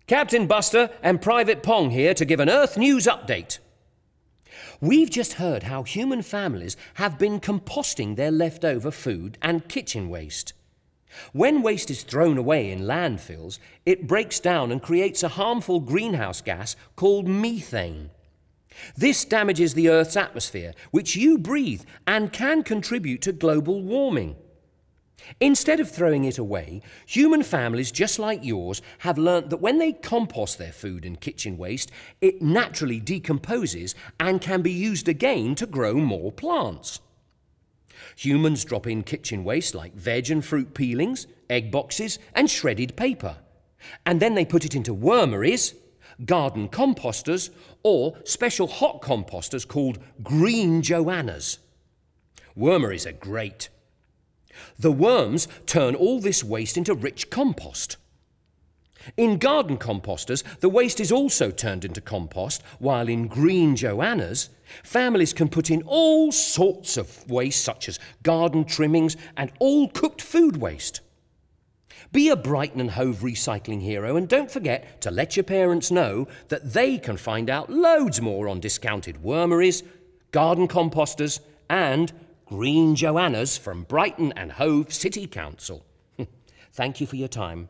Captain Buster and Private Pong here to give an Earth News update. We've just heard how human families have been composting their leftover food and kitchen waste. When waste is thrown away in landfills, it breaks down and creates a harmful greenhouse gas called methane. This damages the Earth's atmosphere, which you breathe, and can contribute to global warming. Instead of throwing it away, human families just like yours have learnt that when they compost their food and kitchen waste, it naturally decomposes and can be used again to grow more plants. Humans drop in kitchen waste like veg and fruit peelings, egg boxes and shredded paper. And then they put it into wormeries, garden composters or special hot composters called green Joannas. Wormeries are great. The worms turn all this waste into rich compost. In garden composters, the waste is also turned into compost, while in green Joannas, families can put in all sorts of waste such as garden trimmings and all cooked food waste. Be a Brighton and Hove recycling hero and don't forget to let your parents know that they can find out loads more on discounted wormeries, garden composters and green Joannas from Brighton and Hove City Council. Thank you for your time.